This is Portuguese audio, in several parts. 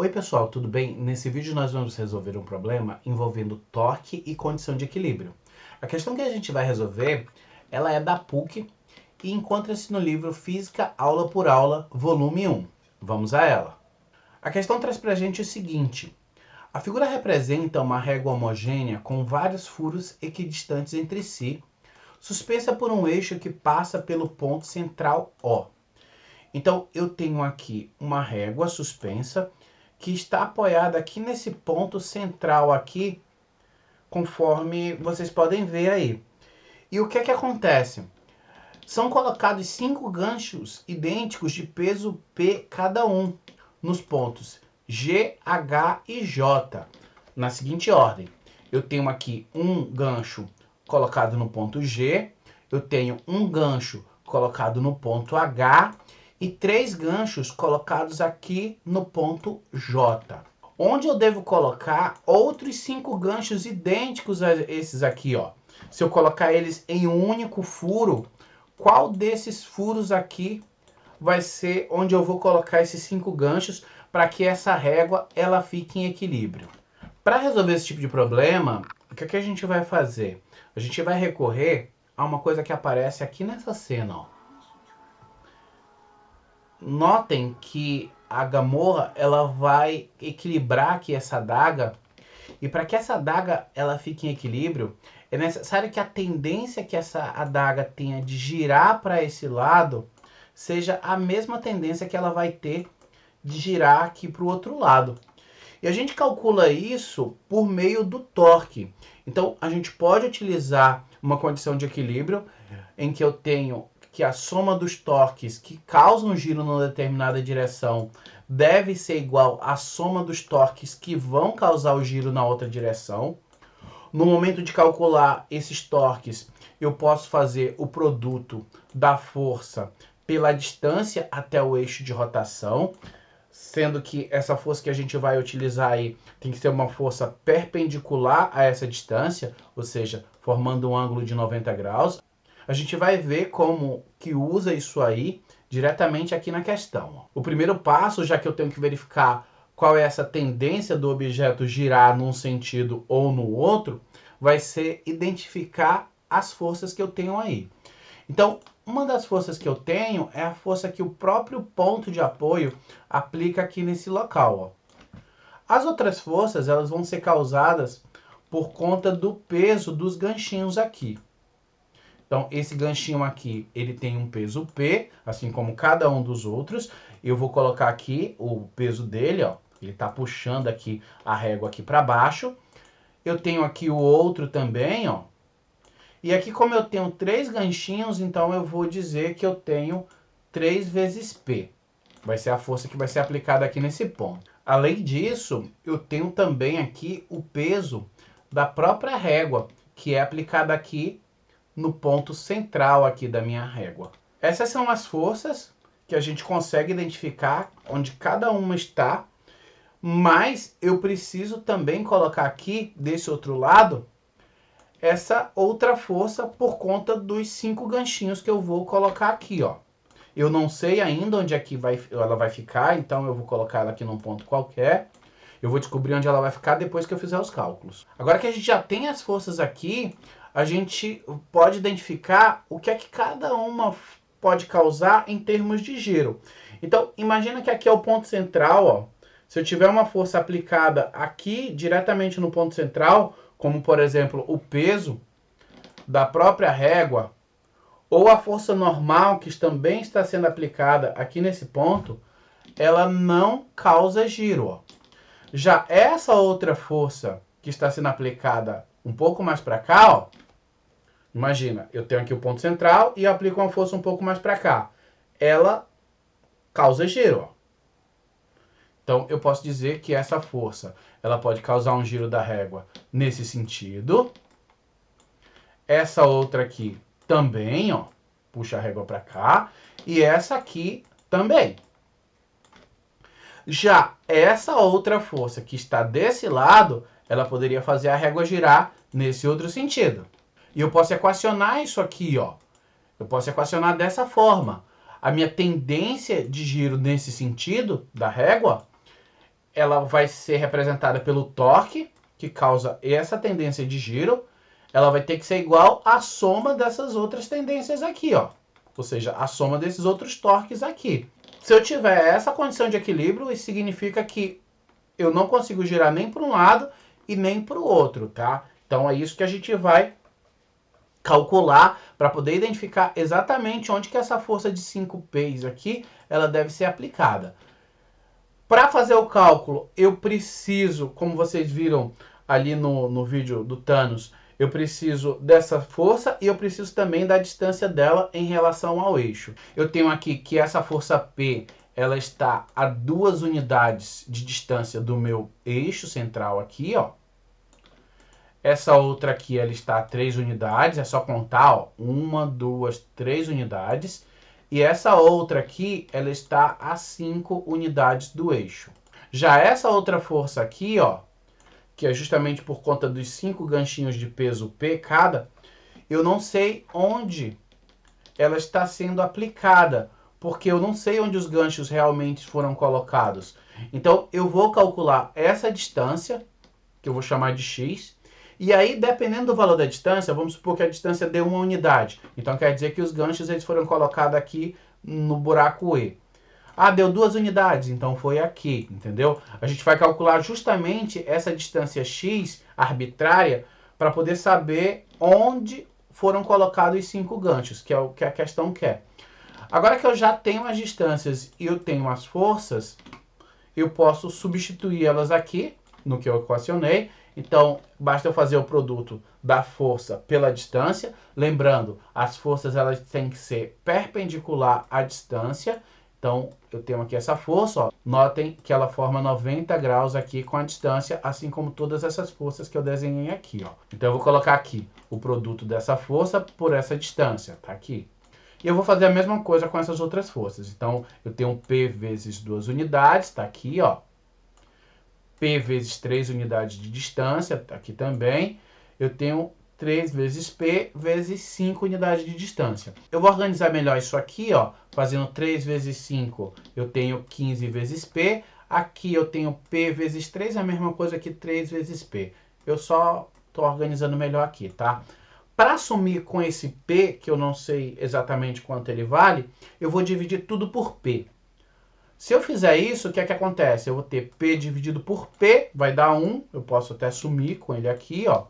Oi pessoal, tudo bem? Nesse vídeo nós vamos resolver um problema envolvendo torque e condição de equilíbrio. A questão que a gente vai resolver, ela é da PUC e encontra-se no livro Física Aula por Aula, volume 1. Vamos a ela. A questão traz pra gente o seguinte: a figura representa uma régua homogênea com vários furos equidistantes entre si, suspensa por um eixo que passa pelo ponto central O. Então eu tenho aqui uma régua suspensa que está apoiada aqui nesse ponto central aqui, conforme vocês podem ver aí. E o que é que acontece? São colocados 5 ganchos idênticos de peso P cada um, nos pontos G, H e J, na seguinte ordem. Eu tenho aqui um gancho colocado no ponto G, eu tenho um gancho colocado no ponto H, e 3 ganchos colocados aqui no ponto J. Onde eu devo colocar outros 5 ganchos idênticos a esses aqui, ó. Se eu colocar eles em um único furo, qual desses furos aqui vai ser onde eu vou colocar esses 5 ganchos para que essa régua ela fique em equilíbrio? Para resolver esse tipo de problema, o que é que a gente vai fazer? A gente vai recorrer a uma coisa que aparece aqui nessa cena, ó. Notem que a gamorra ela vai equilibrar aqui essa adaga, e para que essa adaga ela fique em equilíbrio, é necessário que a tendência que essa adaga tenha de girar para esse lado seja a mesma tendência que ela vai ter de girar aqui para o outro lado. E a gente calcula isso por meio do torque. Então a gente pode utilizar uma condição de equilíbrio em que eu tenho que a soma dos torques que causam giro numa determinada direção deve ser igual à soma dos torques que vão causar o giro na outra direção. No momento de calcular esses torques, eu posso fazer o produto da força pela distância até o eixo de rotação, sendo que essa força que a gente vai utilizar aí tem que ser uma força perpendicular a essa distância, ou seja, formando um ângulo de 90 graus. A gente vai ver como que usa isso aí diretamente aqui na questão. O primeiro passo, já que eu tenho que verificar qual é essa tendência do objeto girar num sentido ou no outro, vai ser identificar as forças que eu tenho aí. Então, uma das forças que eu tenho é a força que o próprio ponto de apoio aplica aqui nesse local, ó. As outras forças, elas vão ser causadas por conta do peso dos ganchinhos aqui. Então, esse ganchinho aqui, ele tem um peso P, assim como cada um dos outros. Eu vou colocar aqui o peso dele, ó. Ele está puxando aqui a régua aqui para baixo. Eu tenho aqui o outro também, ó. E aqui, como eu tenho 3 ganchinhos, então eu vou dizer que eu tenho 3 vezes P. Vai ser a força que vai ser aplicada aqui nesse ponto. Além disso, eu tenho também aqui o peso da própria régua, que é aplicada aqui no ponto central aqui da minha régua. Essas são as forças que a gente consegue identificar onde cada uma está, mas eu preciso também colocar aqui, desse outro lado, essa outra força por conta dos 5 ganchinhos que eu vou colocar aqui, ó. Eu não sei ainda onde é que ela vai ficar, então eu vou colocar ela aqui num ponto qualquer. Eu vou descobrir onde ela vai ficar depois que eu fizer os cálculos. Agora que a gente já tem as forças aqui, a gente pode identificar o que é que cada uma pode causar em termos de giro. Então, imagina que aqui é o ponto central, ó. Se eu tiver uma força aplicada aqui, diretamente no ponto central, como, por exemplo, o peso da própria régua, ou a força normal, que também está sendo aplicada aqui nesse ponto, ela não causa giro, ó. Já essa outra força que está sendo aplicada um pouco mais para cá, ó, imagina, eu tenho aqui o ponto central e aplico uma força um pouco mais para cá. Ela causa giro, ó. Então, eu posso dizer que essa força, ela pode causar um giro da régua nesse sentido. Essa outra aqui também, ó, puxa a régua para cá. E essa aqui também. Já essa outra força que está desse lado, ela poderia fazer a régua girar nesse outro sentido. E eu posso equacionar isso aqui, ó. Eu posso equacionar dessa forma. A minha tendência de giro nesse sentido da régua ela vai ser representada pelo torque, que causa essa tendência de giro. Ela vai ter que ser igual à soma dessas outras tendências aqui, ó. Ou seja, a soma desses outros torques aqui. Se eu tiver essa condição de equilíbrio, isso significa que eu não consigo girar nem para um lado e nem para o outro, tá? Então é isso que a gente vai calcular para poder identificar exatamente onde que essa força de 5 P's aqui, ela deve ser aplicada. Para fazer o cálculo, eu preciso, como vocês viram ali no vídeo do Thanos, eu preciso dessa força e eu preciso também da distância dela em relação ao eixo. Eu tenho aqui que essa força P, ela está a 2 unidades de distância do meu eixo central aqui, ó. Essa outra aqui, ela está a 3 unidades, é só contar, ó, 1, 2, 3 unidades. E essa outra aqui, ela está a 5 unidades do eixo. Já essa outra força aqui, ó, que é justamente por conta dos 5 ganchinhos de peso P cada, eu não sei onde ela está sendo aplicada, porque eu não sei onde os ganchos realmente foram colocados. Então, eu vou calcular essa distância, que eu vou chamar de x, e aí, dependendo do valor da distância, vamos supor que a distância deu 1 unidade. Então, quer dizer que os ganchos eles foram colocados aqui no buraco E. Ah, deu 2 unidades, então foi aqui, entendeu? A gente vai calcular justamente essa distância x arbitrária para poder saber onde foram colocados os 5 ganchos, que é o que a questão quer. Agora que eu já tenho as distâncias e eu tenho as forças, eu posso substituir elas aqui, no que eu equacionei. Então, basta eu fazer o produto da força pela distância. Lembrando, as forças elas têm que ser perpendicular à distância. Então, eu tenho aqui essa força, ó. Notem que ela forma 90 graus aqui com a distância, assim como todas essas forças que eu desenhei aqui, ó. Então, eu vou colocar aqui o produto dessa força por essa distância, tá aqui. E eu vou fazer a mesma coisa com essas outras forças. Então, eu tenho P vezes 2 unidades, tá aqui, ó. P vezes 3 unidades de distância, tá aqui também. Eu tenho 3 vezes P vezes 5 unidades de distância. Eu vou organizar melhor isso aqui, ó, fazendo 3 vezes 5, eu tenho 15 vezes P. Aqui eu tenho P vezes 3, a mesma coisa que 3 vezes P. Eu só estou organizando melhor aqui, tá? Para assumir com esse P, que eu não sei exatamente quanto ele vale, eu vou dividir tudo por P. Se eu fizer isso, o que é que acontece? Eu vou ter P dividido por P, vai dar 1, eu posso até sumir com ele aqui, ó.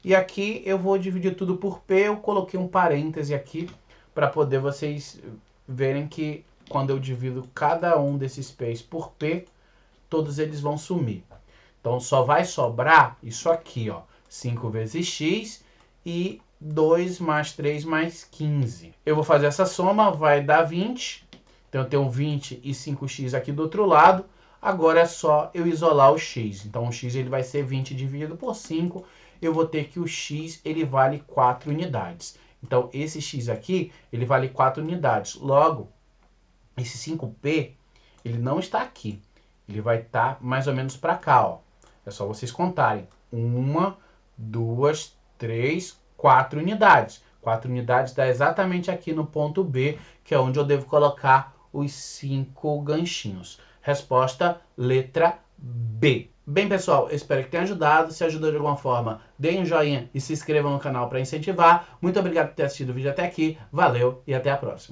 E aqui eu vou dividir tudo por P, eu coloquei um parêntese aqui para poder vocês verem que quando eu divido cada um desses P's por P, todos eles vão sumir. Então só vai sobrar isso aqui, ó, 5 vezes x e 2 mais 3 mais 15. Eu vou fazer essa soma, vai dar 20. Então eu tenho 20 e 5x aqui do outro lado. Agora é só eu isolar o x. Então o x ele vai ser 20 dividido por 5. Eu vou ter que o x ele vale 4 unidades. Então esse x aqui ele vale 4 unidades. Logo, esse 5p ele não está aqui. Ele vai estar mais ou menos para cá, ó. É só vocês contarem. 1, 2, 3, 4 unidades. 4 unidades dá exatamente aqui no ponto B, que é onde eu devo colocar os 5 ganchinhos. Resposta, letra B. Bem, pessoal, eu espero que tenha ajudado. Se ajudou de alguma forma, deem um joinha e se inscrevam no canal para incentivar. Muito obrigado por ter assistido o vídeo até aqui. Valeu e até a próxima.